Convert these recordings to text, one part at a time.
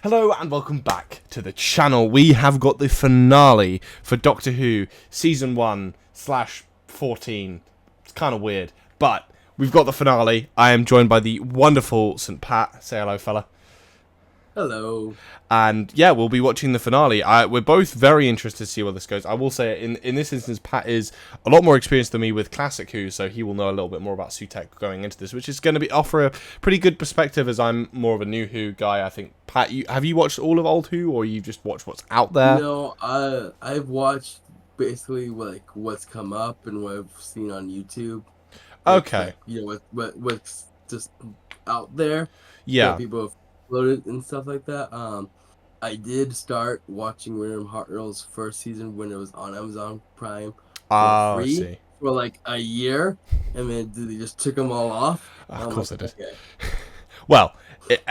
Hello and welcome back to the channel. We have got the finale for Doctor Who Season 1/14. It's kind of weird, but we've got the finale. I am joined by the wonderful St. Pat. Say hello, fella. Hello. And yeah, we'll be watching the finale. We're both very interested to see where this goes. I will say, in this instance, Pat is a lot more experienced than me with Classic Who, so he will know a little bit more about Sutekh going into this, which is going to offer a pretty good perspective, as I'm more of a new Who guy. I think, Pat, have you watched all of old Who, or you've just watched what's out there? No, I've watched basically like what's come up and what I've seen on YouTube. Okay. Like, what's just out there. Yeah. That people have uploaded and stuff like that. I did start watching William Hartnell's first season when it was on Amazon Prime for free for like a year, and then they just took them all off. Of course like, they did. Okay. Well,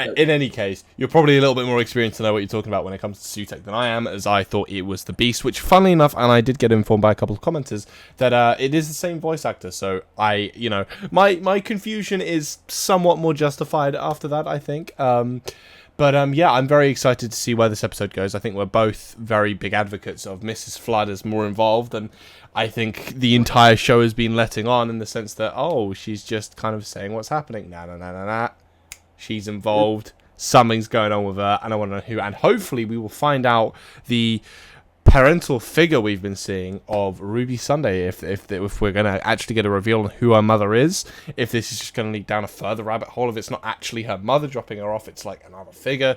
in any case, you're probably a little bit more experienced to know what you're talking about when it comes to Sutekh than I am, as I thought it was the Beast, which, funnily enough, and I did get informed by a couple of commenters, that it is the same voice actor, so my confusion is somewhat more justified after that, I think. Yeah, I'm very excited to see where this episode goes. I think we're both very big advocates of Mrs. Flood as more involved, and I think the entire show has been letting on in the sense that, oh, she's just kind of saying what's happening. Nah. She's involved. Something's going on with her, and I want to know who. And hopefully we will find out the parental figure we've been seeing of Ruby Sunday, if we're going to actually get a reveal on who her mother is, if this is just going to lead down a further rabbit hole, if it's not actually her mother dropping her off, it's like another figure.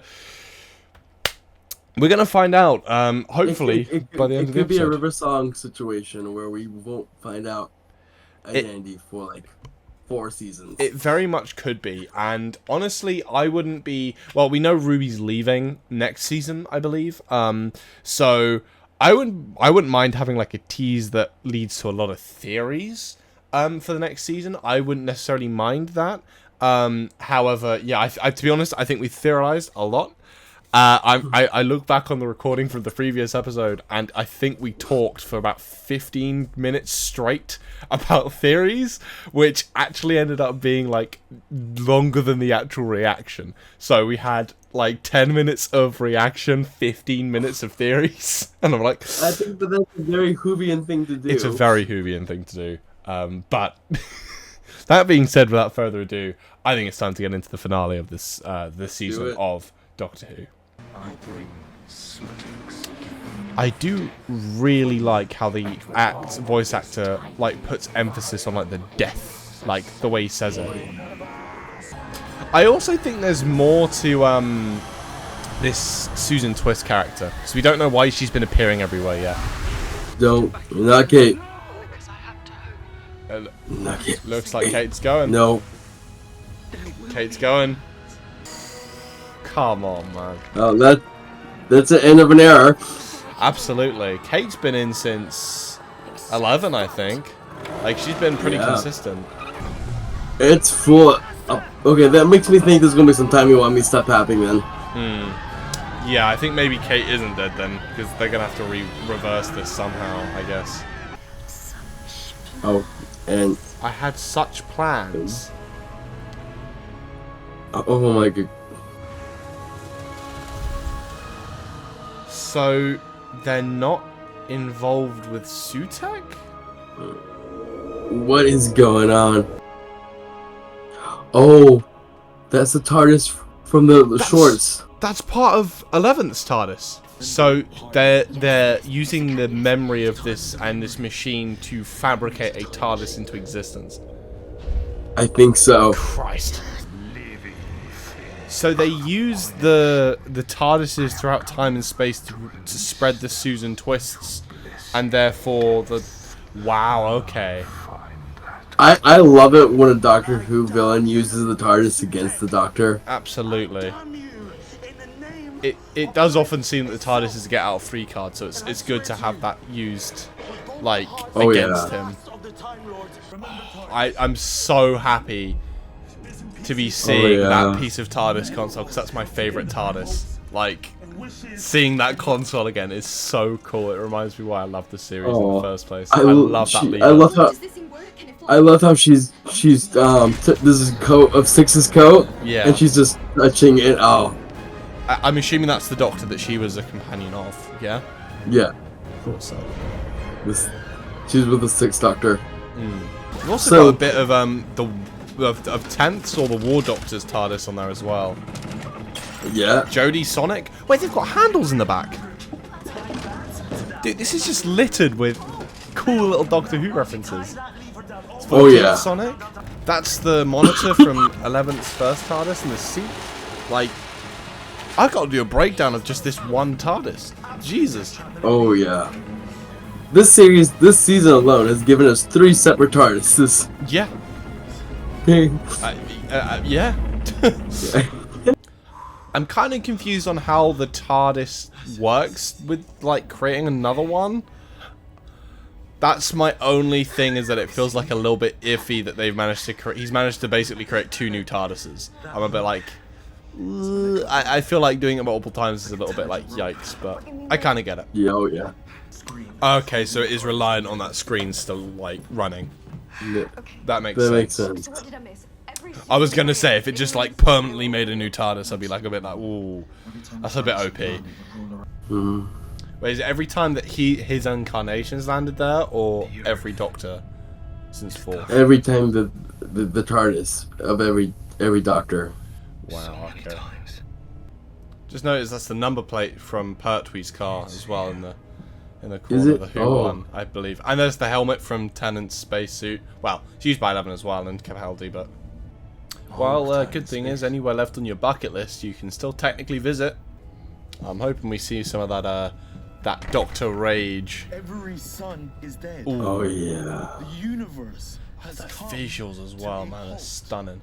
We're going to find out, hopefully, by the end of the episode. It could be a River Song situation where we won't find out identity for like 4 seasons. It very much could be, and honestly, I wouldn't be... Well, we know Ruby's leaving next season, I believe, so I wouldn't mind having like a tease that leads to a lot of theories for the next season. I wouldn't necessarily mind that. However, yeah, to be honest, I think we theorized a lot. I look back on the recording from the previous episode, and I think we talked for about 15 minutes straight about theories, which actually ended up being like longer than the actual reaction. So we had like 10 minutes of reaction, 15 minutes of theories, and I'm like, I think that that's a very Whovian thing to do. It's a very Whovian thing to do. But that being said, without further ado, I think it's time to get into the finale of this season of Doctor Who. I do really like how the voice actor like puts emphasis on like the death, like the way he says it. I also think there's more to this Susan Twist character, so we don't know why she's been appearing everywhere yet. Not Kate. Not Kate. Looks like Kate's going. No. Kate's going. Come on, man. Oh, that's the end of an era. Absolutely. Kate's been in since 11, I think. Like, she's been pretty consistent. It's full. Okay, that makes me think there's gonna be some timey-wimey stuff happening then. Yeah, I think maybe Kate isn't dead then, because they're gonna have to reverse this somehow, I guess. Oh, and I had such plans. Oh my god. So, they're not involved with Sutekh? What is going on? Oh, that's the TARDIS from the shorts. That's part of 11th's TARDIS. So, they're using the memory of this and this machine to fabricate a TARDIS into existence. I think so. Christ. So they use the TARDISes throughout time and space to spread the Susan Twists, and therefore the... Wow, okay. I love it when a Doctor Who villain uses the TARDIS against the Doctor. Absolutely. It does often seem that the TARDIS is a get out of free card, so it's good to have that used, like, against him. I'm so happy to be seeing that piece of TARDIS console, because that's my favourite TARDIS. Like, seeing that console again is so cool. It reminds me why I love the series in the first place. I love that leader. I love how she's this is coat of Six's coat, and she's just touching it. Oh, I'm assuming that's the Doctor that she was a companion of, yeah? Yeah. Thought so. She's with the Sixth Doctor. We've also got a bit of of Tenth's or the War Doctor's TARDIS on there as well. Yeah. Jodie Sonic. Wait, they've got handles in the back. Dude, this is just littered with cool little Doctor Who references. Oh yeah. Sonic. That's the monitor from 11th's first TARDIS in the seat. Like, I got to do a breakdown of just this one TARDIS. Jesus. Oh yeah. This season alone has given us 3 separate TARDISes. Yeah. Yeah. I'm kind of confused on how the TARDIS works with, like, creating another one. That's my only thing, is that it feels like a little bit iffy that they've managed to he's managed to basically create 2 new TARDISes. I'm a bit like, I feel like doing it multiple times is a little bit like, yikes, but I kind of get it. Yeah, oh yeah. Okay, so it is reliant on that screen still, like, running. Yeah. That makes sense. I was gonna say, if it just, like, permanently made a new TARDIS, I'd be like a bit like, ooh, that's a bit OP. Wait, is it every time that his incarnations landed there, or every Doctor since 4? Every time the TARDIS of every Doctor. Wow, okay. Just notice that's the number plate from Pertwee's car as well in the corner of the Who one, I believe. And there's the helmet from Tennant's spacesuit. Well, it's used by 11 as well, and Capaldi, but... Well, good thing is, anywhere left on your bucket list, you can still technically visit. I'm hoping we see some of that Doctor Rage. Every sun is dead. Ooh. Oh yeah. The universe has The come visuals as well, man, are stunning.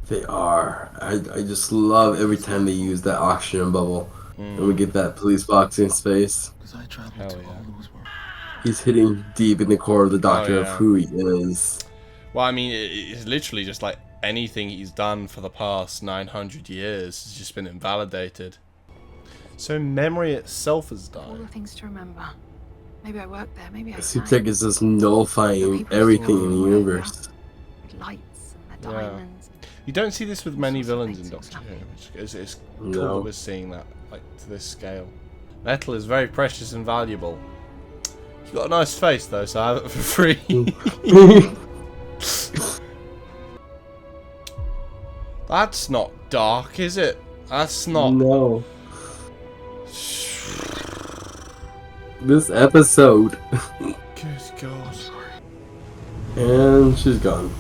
They are. I just love every time they use that oxygen bubble. And we get that police box in space. Hell yeah. He's hitting deep in the core of the Doctor of who he is. Well, I mean, it's literally just like anything he's done for the past 900 years has just been invalidated. So memory itself has died. All the things to remember. Maybe I worked there, maybe I Sutek is just nullifying everything in the universe. Lights and the diamonds. You don't see this with many villains in Doctor Who. It's cool that we're seeing that, like, to this scale. Metal is very precious and valuable. You've got a nice face though, so I have it for free. That's not dark, is it? That's not... No. This episode. Good God. And she's gone.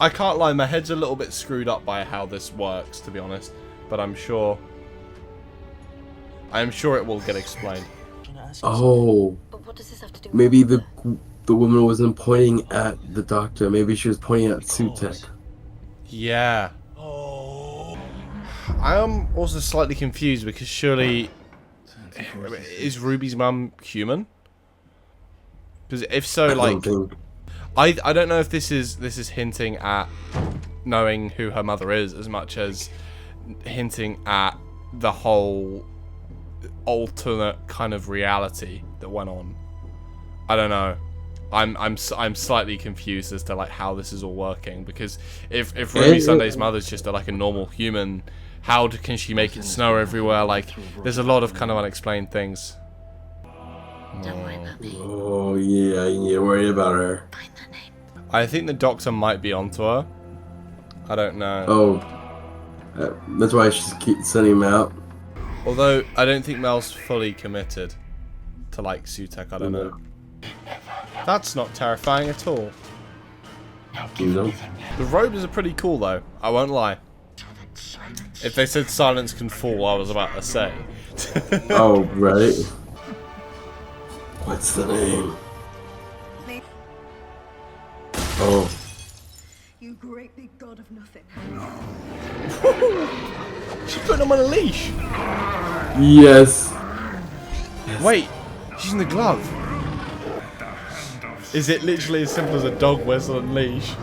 I can't lie, my head's a little bit screwed up by how this works, to be honest. But I'm sure it will get explained. Oh. But what does this have to do Maybe the woman wasn't pointing at the Doctor. Maybe she was pointing at Sutek. Yeah. I am also slightly confused because surely... Is Ruby's mum human? Because if so, like... I don't know if this is hinting at knowing who her mother is as much as hinting at the whole alternate kind of reality that went on. I don't know. I'm slightly confused as to like how this is all working, because if Ruby Sunday's mother's just like a normal human, how can she make it snow everywhere? Like, there's a lot of kind of unexplained things. Don't worry about me. Oh yeah, you're worried about her. Find that name. I think the Doctor might be onto her. I don't know. Oh, that's why she's keep sending him out. Although I don't think Mel's fully committed to like Sutek. I don't know. That's not terrifying at all. No. The robes are pretty cool though. I won't lie. If they said silence can fall, I was about to say. Oh right. What's the name? Oh. You great big god of nothing. She's putting him on a leash. Yes. Wait, she's in the glove. Is it literally as simple as a dog whistle and leash?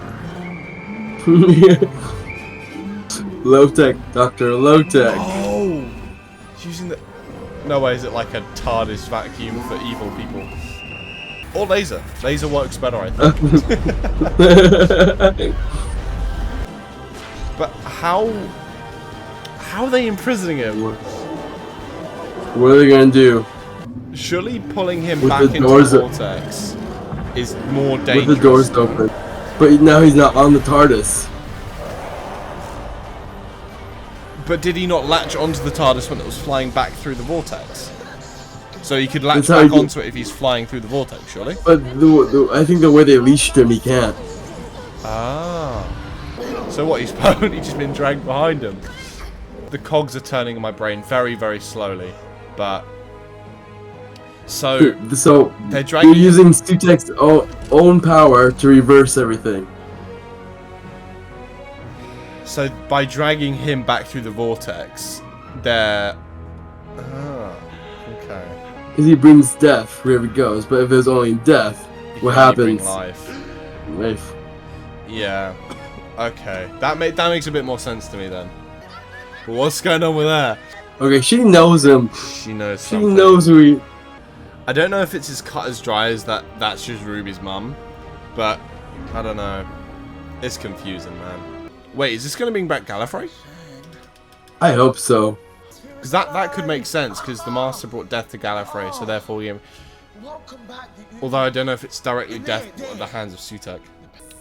Low tech, Doctor Low Tech. Oh, she's using the... No way, is it like a TARDIS vacuum for evil people? Or laser. Laser works better, I think. But how How are they imprisoning him? What are they gonna do? Surely pulling him With back the into doors the vortex is more dangerous. With the doors open. But now he's not on the TARDIS. But did he not latch onto the TARDIS when it was flying back through the vortex? So he could latch That's how back he- onto it if he's flying through the vortex, surely? But I think the way they leashed him, he can't. Ah. So what, he's probably just been dragged behind him. The cogs are turning in my brain very, very slowly. But... So they're dragging... you're using Sutek's own power to reverse everything. So by dragging him back through the vortex, they're... okay. Because he brings death wherever he goes, but if there's only death, what happens? Life. Yeah. Okay. That makes a bit more sense to me then. But what's going on with that? Okay, she knows him. She knows She something. knows who he... I don't know if it's as cut as dry as that's just Ruby's mum, but I don't know. It's confusing, man. Wait, is this going to bring back Gallifrey? I hope so. Because that could make sense, because the Master brought death to Gallifrey, so therefore we... Although I don't know if it's directly death at the hands of Sutek.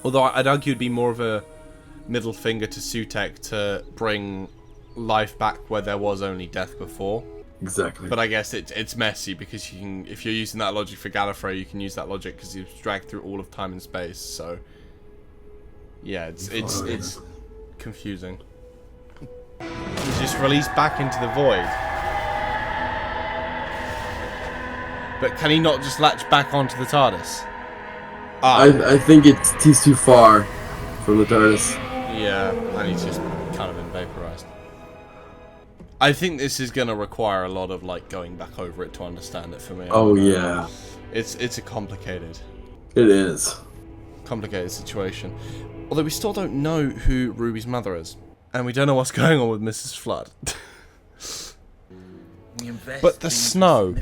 Although I'd argue it'd be more of a middle finger to Sutek to bring life back where there was only death before. Exactly. But I guess it's messy, because you can, if you're using that logic for Gallifrey, you can use that logic because he was dragged through all of time and space. So yeah, it's confusing. He's just released back into the void. But can he not just latch back onto the TARDIS? I think he's too far from the TARDIS. Yeah, and he's just kind of been vaporized. I think this is going to require a lot of like going back over it to understand it for me. Oh yeah. It's a complicated situation. Although we still don't know who Ruby's mother is. And we don't know what's going on with Mrs. Flood. But the snow.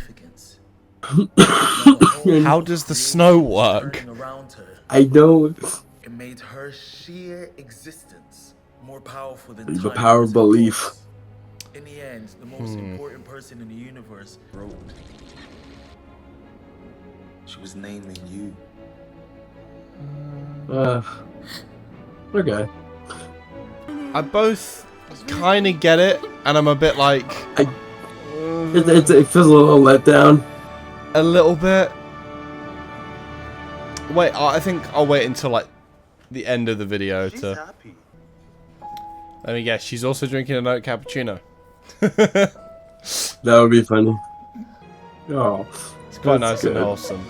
How does the snow work? I know. It made her sheer existence more powerful than The time power of and belief. thoughts. In the end, the most important person in the universe wrote. She was naming you. Okay. I both kind of get it, and I'm a bit like... It feels a little let down. A little bit. Wait, I think I'll wait until like the end of the video to... Happy. Let me guess, she's also drinking an oat cappuccino. That would be funny. Oh, It's quite that's nice and good. wholesome.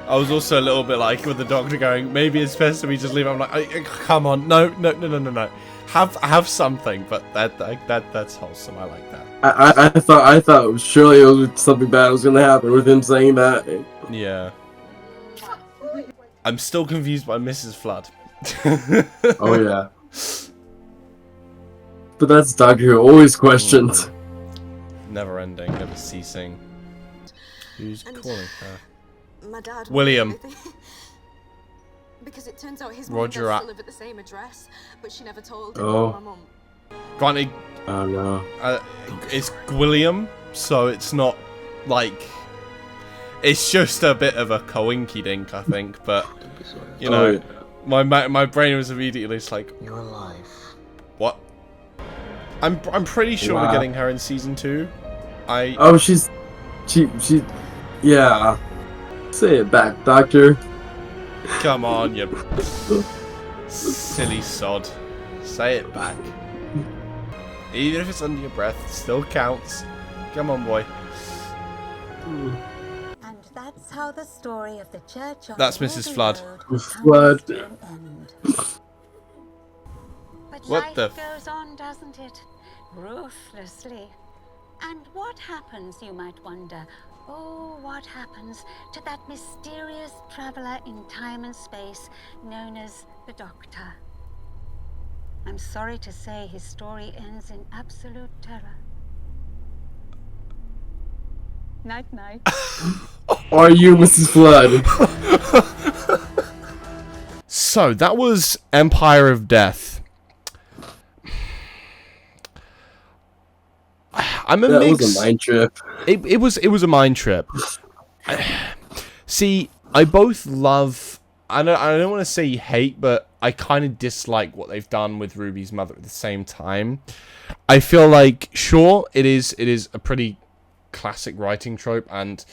I was also a little bit like with the doctor going, maybe it's best that we just leave it. I'm like, come on, no. Have something, but that's wholesome. I like that. I thought surely it was something bad was gonna happen with him saying that. Yeah. I'm still confused by Mrs. Flood. Oh yeah. But that's Doctor Who, always questions. Never ending, never ceasing. Who's And- calling her? My dad. William. Because it turns out his Roger mum does at- still live at the same address, but she never told Oh. my mum. Granted, Oh no. it's William, so it's not like... It's just a bit of a coinky-dink, I think, but... You know, my brain was immediately just like... Your life. What? I'm pretty sure we're Wow. getting her in season 2. Oh, she, yeah. Say it back, Doctor. Come on, you silly sod. Say it back. Even if it's under your breath, it still counts. Come on, boy. And that's how the story of the church on That's the Mrs. Abbey Flood. Road Mrs. comes Flood. to an end. But What life the goes on, doesn't it? Ruthlessly. And what happens, you might wonder? Oh, what happens to that mysterious traveler in time and space known as the Doctor? I'm sorry to say his story ends in absolute terror. Night night. Are you Mrs. Flood? So, that was Empire of Death. I'm a that mix. was a mind trip. It was a mind trip. See, I both love. I don't want to say hate, but I kind of dislike what they've done with Ruby's mother at the same time. I feel like, sure, it is a pretty classic writing trope, and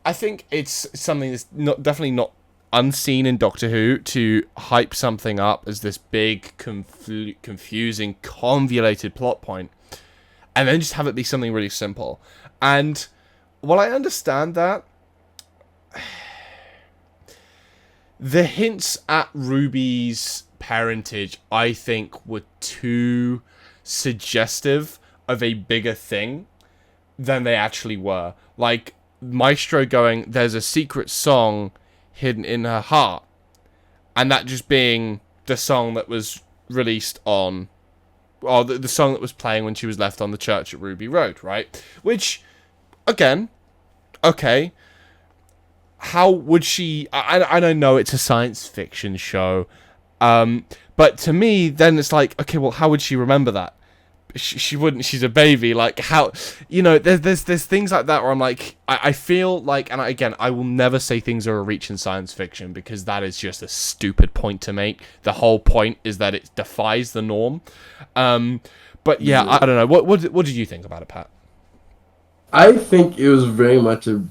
I think it's something that's definitely not unseen in Doctor Who to hype something up as this big, confusing, convoluted plot point, and then just have it be something really simple. And while I understand that, the hints at Ruby's parentage, I think, were too suggestive of a bigger thing than they actually were. Like, Maestro going, there's a secret song hidden in her heart, and that just being the song that was released on, or the song that was playing when she was left on the church at Ruby Road, right? Which, again, okay, how would she... I know it's a science fiction show, but to me, then it's like, okay, well, how would she remember that? She wouldn't. She's a baby. Like, how... You know, there's things like that where I'm like... I feel like... And again, I will never say things are a reach in science fiction, because that is just a stupid point to make. The whole point is that it defies the norm. But yeah, I don't know. What did you think about it, Pat? I think it was very much a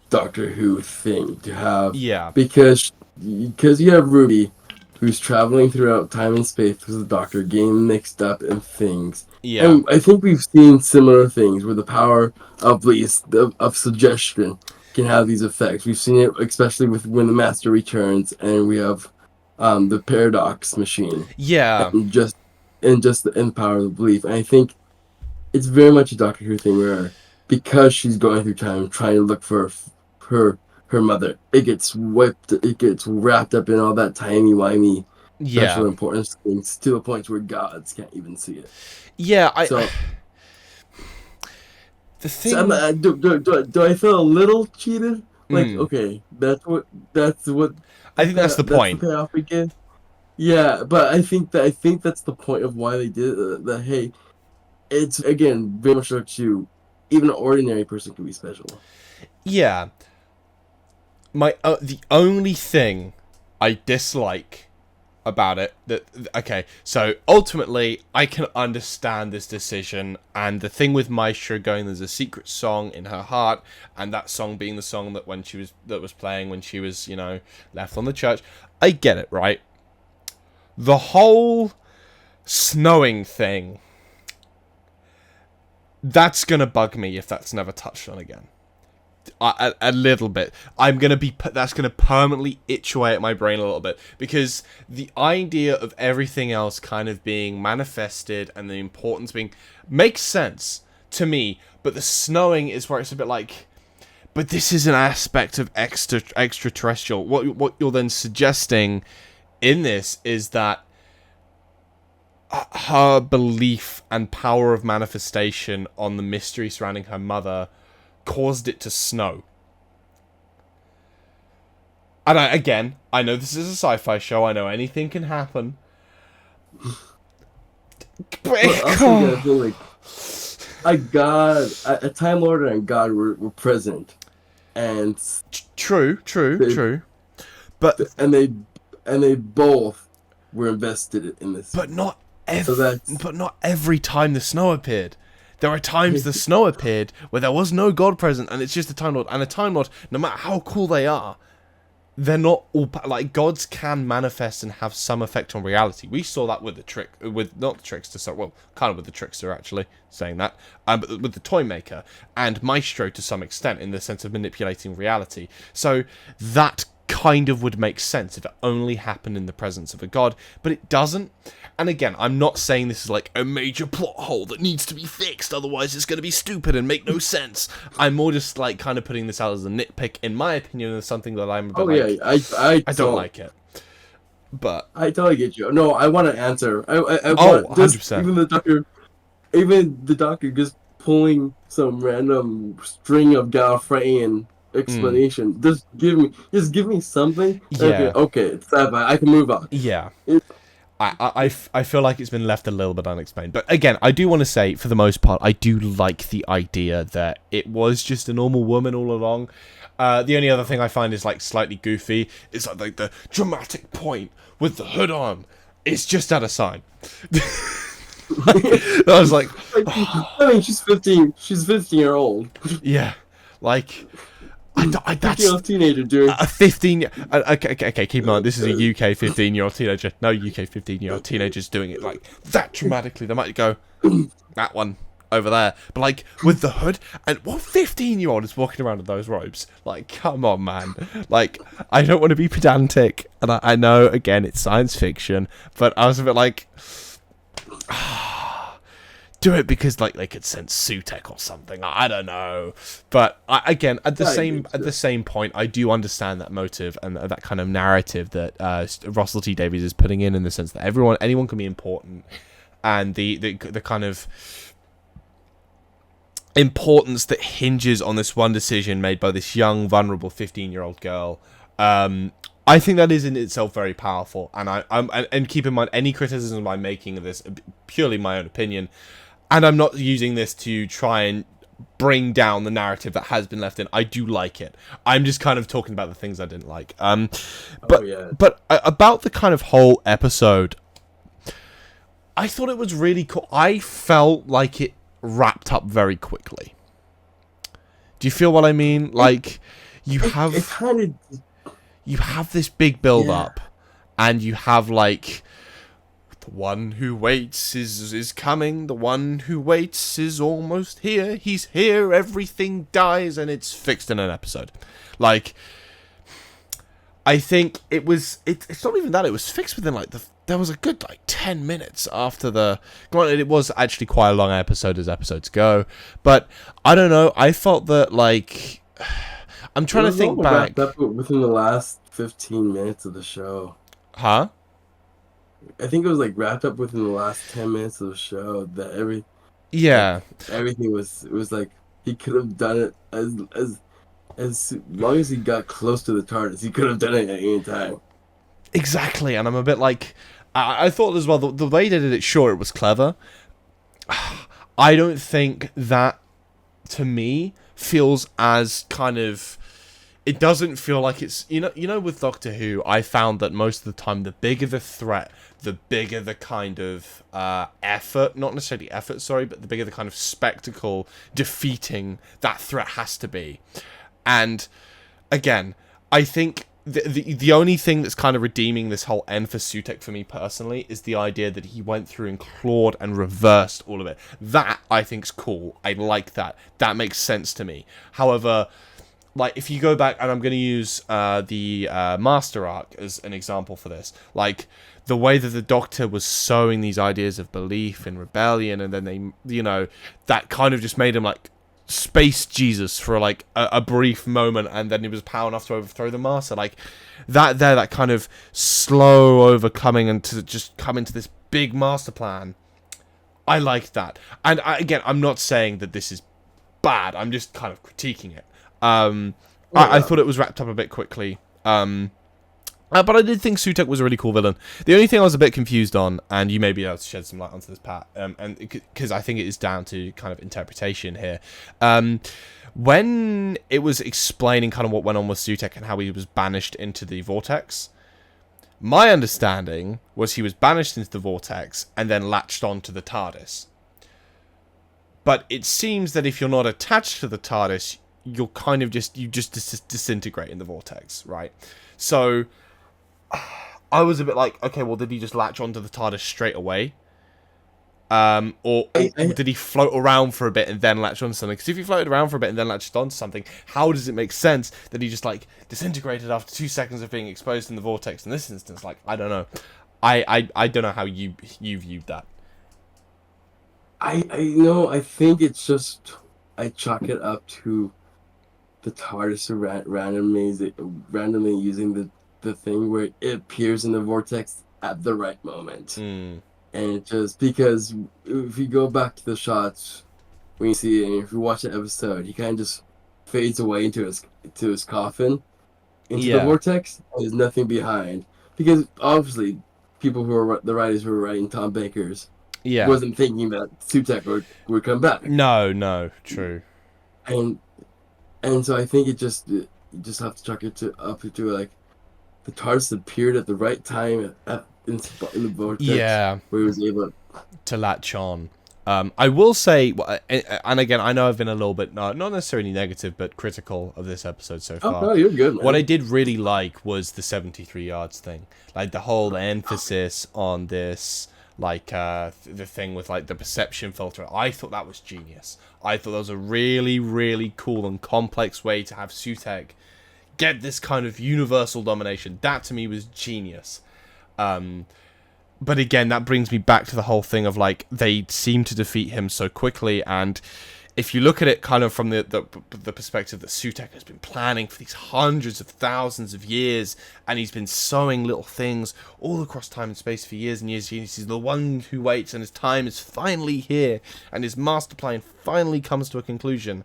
Doctor Who thing to have. Yeah. Because you have Ruby, who's traveling throughout time and space with the Doctor, getting mixed up in things. Yeah. And I think we've seen similar things where the power of of suggestion can have these effects. We've seen it especially with when the Master returns, and we have the paradox machine. Yeah. And the power of the belief. And I think it's very much a Doctor Who thing where, because she's going through time trying to look for her mother, it gets wrapped up in all that timey-wimey special importance things to the point where gods can't even see it. Yeah, the thing... So do I feel a little cheated? Like, okay, that's what I think that's the point. The payoff we get. Yeah, but I think that's the point of why they did it. That, hey, it's, again, very much like you. Even an ordinary person can be special. Yeah. The only thing I dislike about it, okay, so ultimately I can understand this decision, and the thing with Maestro going, there's a secret song in her heart, and that song being the song that was playing when she was, you know, left on the church. I get it, right? The whole snowing thing, that's gonna bug me if that's never touched on again. A little bit. That's gonna permanently itch away at my brain a little bit, because the idea of everything else kind of being manifested and the importance being makes sense to me, but the snowing is where it's a bit like, but this is an aspect of extraterrestrial. What you're then suggesting in this is that her belief and power of manifestation on the mystery surrounding her mother caused it to snow. And I know this is a sci-fi show, I know anything can happen. But I feel like a Time Lord and God were present, and true. But they both were invested in this. But not every time the snow appeared. There are times the snow appeared where there was no God present, and it's just a Time Lord. And a Time Lord, no matter how cool they are, they're not all... Like, gods can manifest and have some effect on reality. We saw that with not the Trickster, sorry, well, kind of with the Trickster, actually, saying that, but with the Toymaker, and Maestro to some extent, in the sense of manipulating reality. So, that kind of would make sense if it only happened in the presence of a god, but it doesn't. And again, I'm not saying this is like a major plot hole that needs to be fixed, otherwise it's going to be stupid and make no sense. I'm more just like kind of putting this out as a nitpick, in my opinion, as something that I'm a bit I don't like it. But I totally get you. No, I want to answer. I want 100%. Even the doctor just pulling some random string of Gallifreyan explanation. Just give me something. Yeah. Okay, it's sci-fi. I can move on. Yeah. I feel like it's been left a little bit unexplained. But again, I do want to say, for the most part, I do like the idea that it was just a normal woman all along. The only other thing I find is like slightly goofy is like the dramatic point with the hood on. It's just at a sign. I was like, I mean, she's 15. She's 15-year-old. Yeah, like. That's a teenager doing a 15. Okay. Keep in mind, this is a UK 15-year-old teenager. No UK 15-year-old teenagers doing it like that dramatically. They might go that one over there, but like with the hood, and what 15-year-old is walking around in those robes? Like, come on, man. Like, I don't want to be pedantic, and I know again it's science fiction, but I was a bit like. Do it because like they could send Sutek or something. I don't know, but again, at the same point, I do understand that motive and that kind of narrative that Russell T Davies is putting in the sense that anyone can be important, and the kind of importance that hinges on this one decision made by this young, vulnerable 15-year-old girl. I think that is in itself very powerful, and keep in mind any criticism I'm making of this purely my own opinion. And I'm not using this to try and bring down the narrative that has been left in. I do like it. I'm just kind of talking about the things I didn't like. But about the kind of whole episode, I thought it was really cool. I felt like it wrapped up very quickly. Do you feel what I mean? Like you have this big build up, and you have like. The one who waits is coming. The one who waits is almost here. He's here. Everything dies, and it's fixed in an episode. Like, I think it was. It's not even that. It was fixed within there was a good 10 minutes after the. Granted, it was actually quite a long episode as episodes go, but I don't know. I felt that like I'm trying to think back. Wrapped up within the last 15 minutes of the show. Huh? I think it was wrapped up within the last 10 minutes of the show. That everything was like he could have done it as long as he got close to the TARDIS. He could have done it at any time. Exactly, and I'm a bit like I thought as well. The way they did it, sure, it was clever. I don't think that to me feels as kind of. It doesn't feel like it's you know with Doctor Who, I found that most of the time the bigger the threat, the bigger the kind of effort, not necessarily effort, sorry, but the bigger the kind of spectacle defeating that threat has to be. And again, I think the only thing that's kind of redeeming this whole end for Sutek for me personally is the idea that he went through and clawed and reversed all of it. That I think's cool. I like that. That makes sense to me. However, like, if you go back, and I'm going to use the Master Arc as an example for this, like, the way that the Doctor was sowing these ideas of belief and rebellion, and then they, that kind of just made him, like, space Jesus for, like, a brief moment, and then he was power enough to overthrow the Master. Like, that kind of slow overcoming and to just come into this big master plan. I like that. And, again, I'm not saying that this is bad. I'm just kind of critiquing it. I thought it was wrapped up a bit quickly. But I did think Sutek was a really cool villain. The only thing I was a bit confused on, and you may be able to shed some light onto this, Pat, and because I think it is down to kind of interpretation here. When it was explaining kind of what went on with Sutek and how he was banished into the vortex, my understanding was he was banished into the vortex and then latched on to the TARDIS. But it seems that if you're not attached to the TARDIS, you're kind of just disintegrate in the vortex, right? So I was a bit like, okay, well, did he just latch onto the TARDIS straight away? Or did he float around for a bit and then latch onto something? Because if he floated around for a bit and then latched onto something, how does it make sense that he just disintegrated after 2 seconds of being exposed in the vortex? In this instance, I don't know. I don't know how you viewed that. I think it's just I chalk it up to the TARDIS randomly using the thing where it appears in the vortex at the right moment. And it just because if you go back to the shots when you see it, and if you watch the episode, he kind of just fades away into his coffin, into the vortex. There's nothing behind because obviously people who were the writers who were writing Tom Baker's wasn't thinking that Sutek would come back. No, true. And so I think you just have to chalk it up to like the TARDIS appeared at the right time in the vortex where he was able to latch on. I will say, and again, I know I've been a little bit not necessarily negative, but critical of this episode so far. Oh, no, you're good, man. What I did really like was the 73 yards thing, like the whole emphasis on this, like the thing with like the perception filter. I thought that was genius. I thought that was a really, really cool and complex way to have Sutek get this kind of universal domination. That to me was genius. But again, that brings me back to the whole thing of like they seem to defeat him so quickly, and if you look at it kind of from the perspective that Sutek has been planning for these hundreds of thousands of years, and he's been sowing little things all across time and space for years and years and years. He's the one who waits, and his time is finally here, and his master plan finally comes to a conclusion.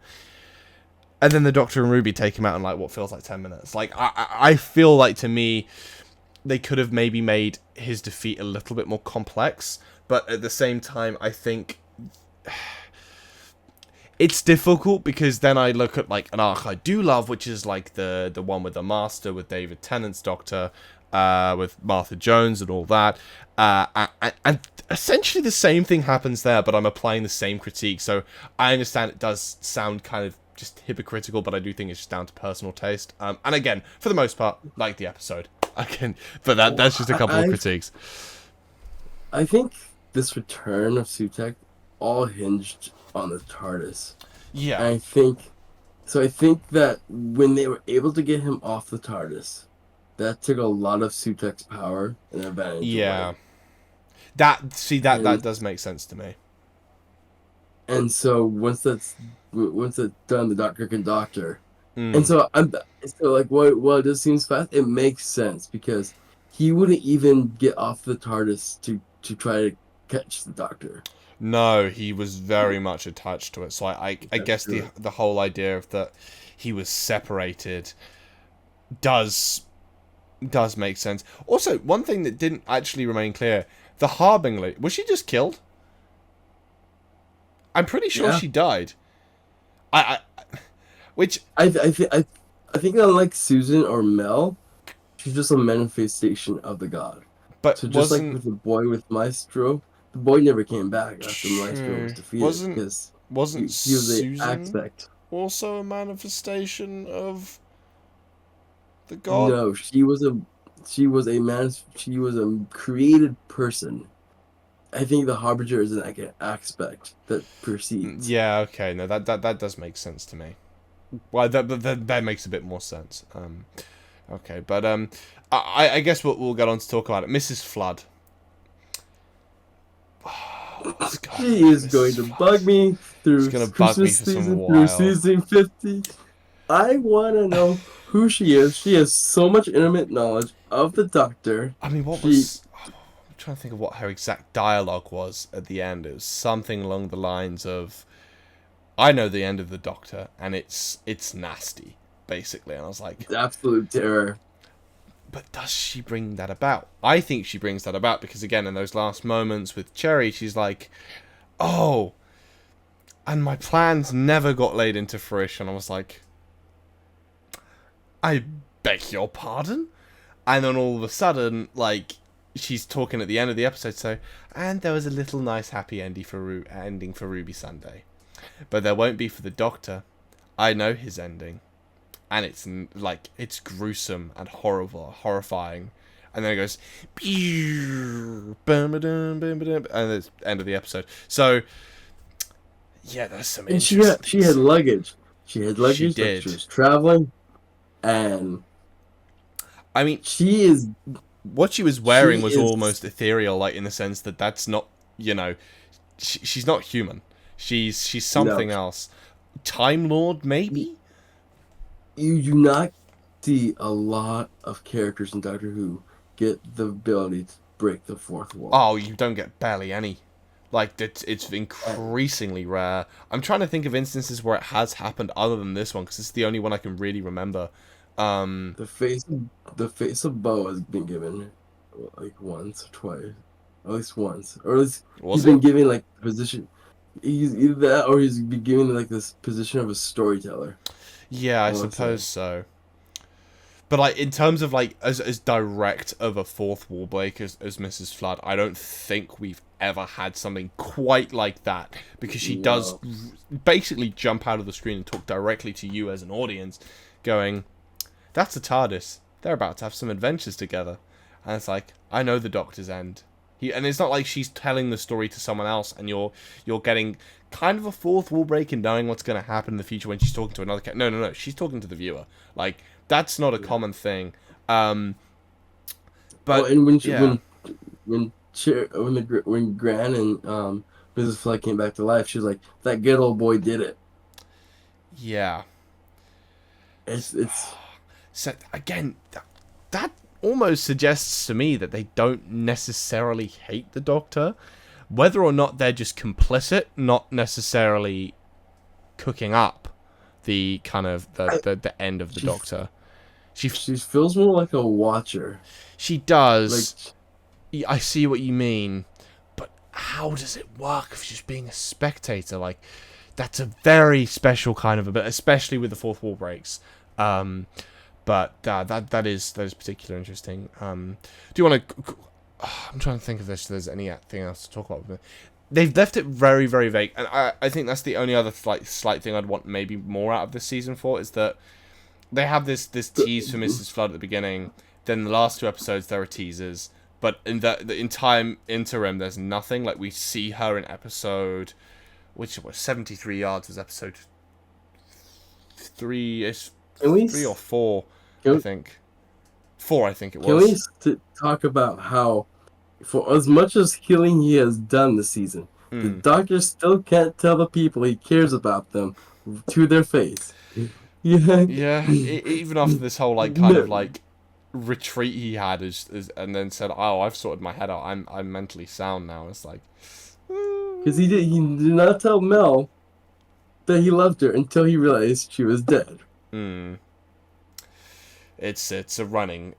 And then the Doctor and Ruby take him out in like what feels like 10 minutes. Like I feel like, to me, they could have maybe made his defeat a little bit more complex, but at the same time, I think it's difficult because then I look at like an arc I do love, which is like the one with the Master, with David Tennant's Doctor, with Martha Jones and all that, and essentially the same thing happens there, but I'm applying the same critique. So I understand it does sound kind of just hypocritical, but I do think it's just down to personal taste. And again, for the most part, like the episode. But that's just a couple of critiques. I think this return of Sutek all hinged on the TARDIS. Yeah. And I think that when they were able to get him off the TARDIS, that took a lot of Sutek's power and advantage away. That does make sense to me. And so once it's done, the Doctor can doctor. And so like while it just seems fast, it makes sense because he wouldn't even get off the TARDIS to try to catch the Doctor. No, he was very much attached to it. So I guess the whole idea of that he was separated does make sense. Also, one thing that didn't actually remain clear: the Harbinger, was she just killed? I'm pretty sure she died. Which I think unlike Susan or Mel, she's just a manifestation of the god. But so just like with the boy with Maestro, the boy never came back after Maestro was defeated because he was an aspect. Also a manifestation of the god? No, she was a created person. I think the Harbinger is like an aspect that precedes. Yeah, okay, no, that does make sense to me. Well, that makes a bit more sense. Okay, but I guess we'll get on to talk about it. Mrs. Flood. She is going to bug me through Christmas season, through season 50. I want to know who she is. She has so much intimate knowledge of the Doctor. I mean, I'm trying to think of what her exact dialogue was at the end. It was something along the lines of, I know the end of the Doctor, and it's nasty, basically. And I was like, it's absolute terror. But does she bring that about? I think she brings that about because, again, in those last moments with Cherry, she's like, oh, and my plans never got laid into fruition. I was like, I beg your pardon? And then all of a sudden, like, she's talking at the end of the episode, so, and there was a little nice happy ending for Ruby Sunday. But there won't be for the Doctor. I know his ending. And it's like, it's gruesome and horrifying. And then it goes, and it's end of the episode. So, yeah, there's some interesting... And she had luggage. She had luggage. She did. She was traveling. And... I mean... What she was wearing was almost ethereal, like, in the sense that that's not, you know... She's not human. She's something else. Time Lord, maybe? You do not see a lot of characters in Doctor Who get the ability to break the fourth wall. Oh, you don't get barely any. Like, it's increasingly rare. I'm trying to think of instances where it has happened other than this one, because it's the only one I can really remember. The face of Bo has been given like once or twice, at least once, or at least Was he's it? been given like the position. He's either that, or he's been given like this position of a storyteller. Yeah, I suppose so. But like in terms of like as direct of a fourth wall break as Mrs. Flood, I don't think we've ever had something quite like that, because she does basically jump out of the screen and talk directly to you as an audience, going, "That's a TARDIS. They're about to have some adventures together," and it's like, I know the Doctor's end. And it's not like she's telling the story to someone else, and you're getting kind of a fourth wall break in knowing what's going to happen in the future when she's talking to another character. No, she's talking to the viewer. Like, that's not a common thing. But and when Gran and Mrs. Flood came back to life, she was like, "That good old boy did it." Yeah. It's so again, that almost suggests to me that they don't necessarily hate the Doctor, whether or not they're just complicit, not necessarily cooking up the kind of the end of the Doctor. She feels more like a watcher. She does. Like, I see what you mean, but how does it work if she's being a spectator? Like, that's a very special kind of a bit, especially with the fourth wall breaks. But that is particularly interesting. Do you want to? I'm trying to think if there's anything else to talk about. They've left it very, very vague, and I think that's the only other slight thing I'd want maybe more out of this season 4 is that they have this tease for Mrs. Flood at the beginning. Then the last 2 episodes there are teasers, but in the entire interim there's nothing. Like, we see her in episode, which was 73 yards was episode 3-ish, 3 or 4. I think 4. I think it was. Can we talk about how, for as much as healing he has done this season, the Doctor still can't tell the people he cares about them to their face. Yeah. Even after this whole kind of retreat he had, and then said, "Oh, I've sorted my head out. I'm mentally sound now." It's like, because he did not tell Mel that he loved her until he realized she was dead. It's a running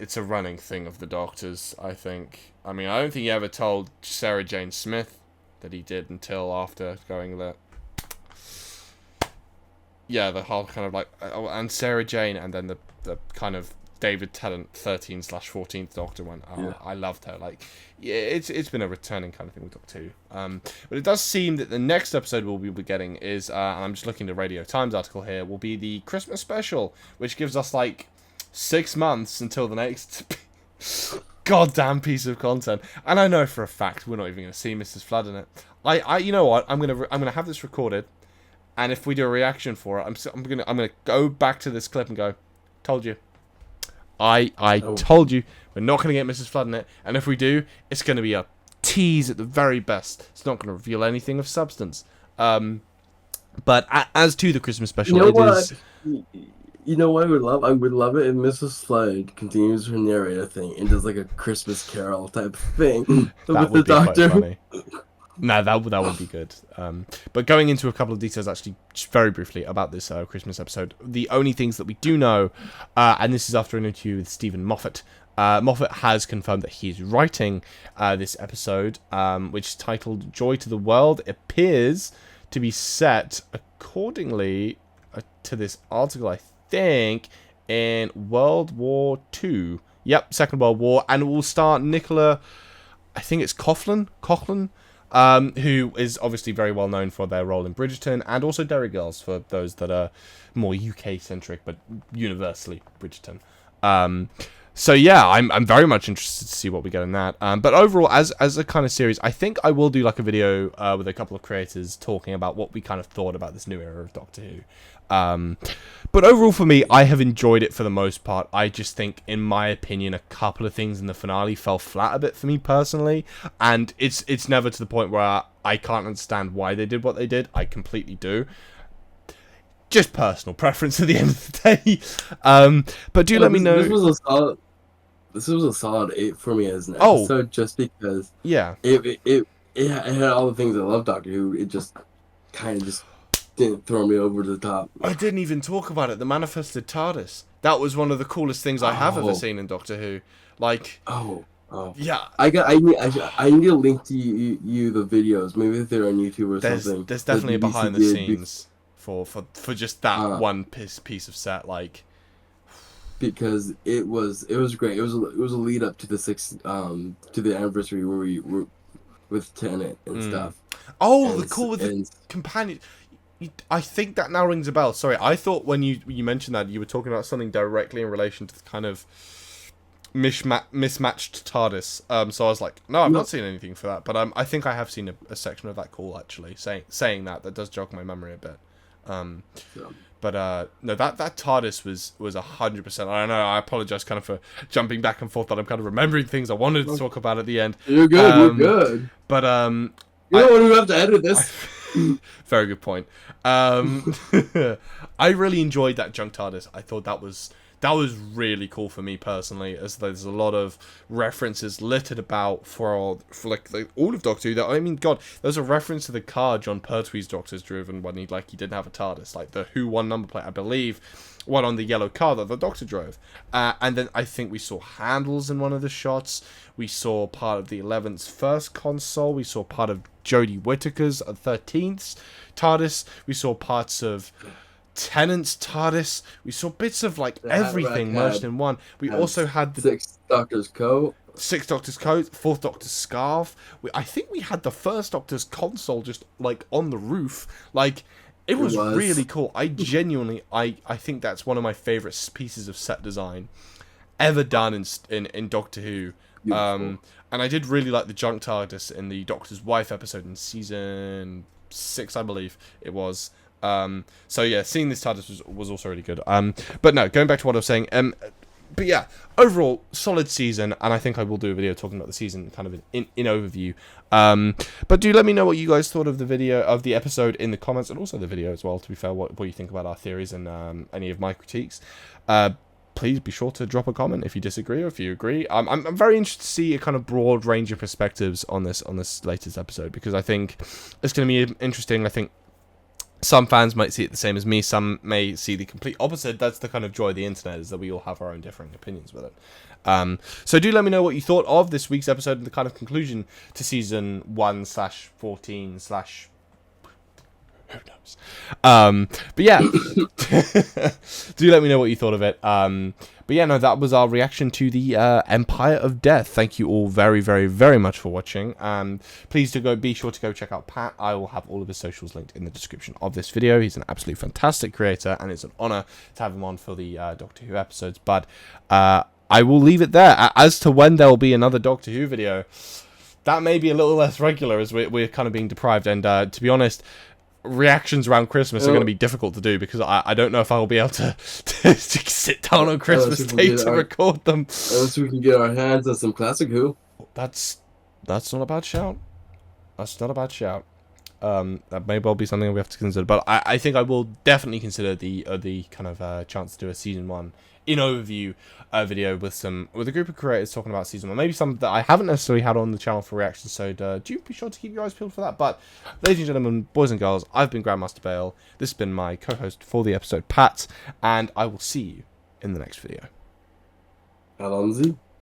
thing of the Doctor's, I think. I mean, I don't think he ever told Sarah Jane Smith that he did until after going there. Yeah, the whole kind of and Sarah Jane, and then the kind of David Tennant 13/14th Doctor went, I loved her. Like, yeah, it's been a returning kind of thing with Doctor Who. But it does seem that the next episode we'll be getting is, and I'm just looking at the Radio Times article here, will be the Christmas special, which gives us 6 months until the next goddamn piece of content. And I know for a fact we're not even going to see Mrs. Flood in it. You know what? I'm gonna have this recorded, and if we do a reaction for it, I'm gonna go back to this clip and go, "Told you. I told you we're not going to get Mrs. Flood in it, and if we do, it's going to be a tease at the very best. It's not going to reveal anything of substance." But as to the Christmas special, You know what I would love? I would love it if Mrs. Flood continues her narrator thing and does a Christmas Carol type thing with the Doctor. Quite funny. No, that would be good. But going into a couple of details, actually, just very briefly about this Christmas episode. The only things that we do know, and this is after an interview with Stephen Moffat. Moffat has confirmed that he's writing this episode, which is titled "Joy to the World." It appears to be set accordingly to this article, I think, in World War II. Yep, Second World War, and it will star Nicola, I think it's Coughlan, who is obviously very well known for their role in Bridgerton, and also Derry Girls, for those that are more UK-centric, but universally Bridgerton. So yeah, I'm very much interested to see what we get in that. But overall, as a kind of series, I think I will do a video with a couple of creators talking about what we kind of thought about this new era of Doctor Who. But overall for me, I have enjoyed it for the most part. I just think, in my opinion, a couple of things in the finale fell flat a bit for me personally, and it's never to the point where I can't understand why they did what they did. I completely do. Just personal preference at the end of the day. But do let me know. This was a solid 8 for me as an episode, just because it had all the things I love Doctor Who. It just kind of just didn't throw me over the top. I didn't even talk about it. The manifested TARDIS. That was one of the coolest things I have ever seen in Doctor Who. Oh. Yeah, I need to link to you the videos. Maybe if they're on YouTube or something. there's definitely a The BBC behind the did scenes for just that one piece of set. Like, because it was great. It was a lead up to the to the anniversary where we were with Tenet and stuff. oh, And the call with the and companion. I think that now rings a bell. Sorry, I thought when you mentioned that you were talking about something directly in relation to the kind of mismatched TARDIS. So I was like, no, I've not seen anything for that. But I think I have seen a section of that call actually. Saying that does jog my memory a bit. But no, that TARDIS was 100%. I don't know. I apologize kind of for jumping back and forth, but I'm kind of remembering things I wanted to talk about at the end. you're good. You're good. But you don't want to have to edit this. very good point. I really enjoyed that junk TARDIS. I thought that was really cool for me personally, as there's a lot of references littered about for all of Doctor Who. That, I mean, God, there's a reference to the car John Pertwee's Doctor's driven when he didn't have a TARDIS, like the Who 1 number plate, I believe, one on the yellow car that the Doctor drove. And then I think we saw handles in one of the shots. We saw part of the 11th's first console. We saw part of Jodie Whittaker's 13th's TARDIS. We saw parts of Tennant's TARDIS. We saw bits of everything merged in one. We also had the Sixth Doctor's coat. Sixth Doctor's coat, Fourth Doctor's scarf. I think we had the First Doctor's console just on the roof. It was really cool. I genuinely, I think that's one of my favorite pieces of set design ever done in Doctor Who. And I did really like the junk TARDIS in the Doctor's Wife episode in season 6, I believe it was. So yeah, seeing this TARDIS was also really good. But no, going back to what I was saying. But yeah, overall solid season, and I think I will do a video talking about the season kind of in overview. But do let me know what you guys thought of the episode in the comments, and also the video as well. To be fair, what you think about our theories and any of my critiques. Please be sure to drop a comment if you disagree or if you agree. I'm very interested to see a kind of broad range of perspectives on this latest episode, because I think it's going to be interesting. I think some fans might see it the same as me. Some may see the complete opposite. That's the kind of joy of the internet, is that we all have our own differing opinions with it. So do let me know what you thought of this week's episode and the kind of conclusion to season 1/14/ who knows? But yeah, do let me know what you thought of it. But yeah, no, that was our reaction to the Empire of Death. Thank you all very, very, very much for watching. Please be sure to go check out Pat. I will have all of his socials linked in the description of this video. He's an absolutely fantastic creator, and it's an honor to have him on for the Doctor Who episodes. But I will leave it there. As to when there will be another Doctor Who video, that may be a little less regular, as we're kind of being deprived. And to be honest, reactions around Christmas are going to be difficult to do, because I don't know if I will be able to sit down on Christmas Day to record them. Unless we can get our hands on some classic Who. That's not a bad shout. That's not a bad shout. That may well be something we have to consider, but I think I will definitely consider the kind of chance to do a season 1 in overview video with a group of creators talking about season 1. Maybe some that I haven't necessarily had on the channel for reactions, so do be sure to keep your eyes peeled for that. But ladies and gentlemen, boys and girls, I've been Grandmaster Bale. This has been my co-host for the episode, Pat, and I will see you in the next video. Alonzi.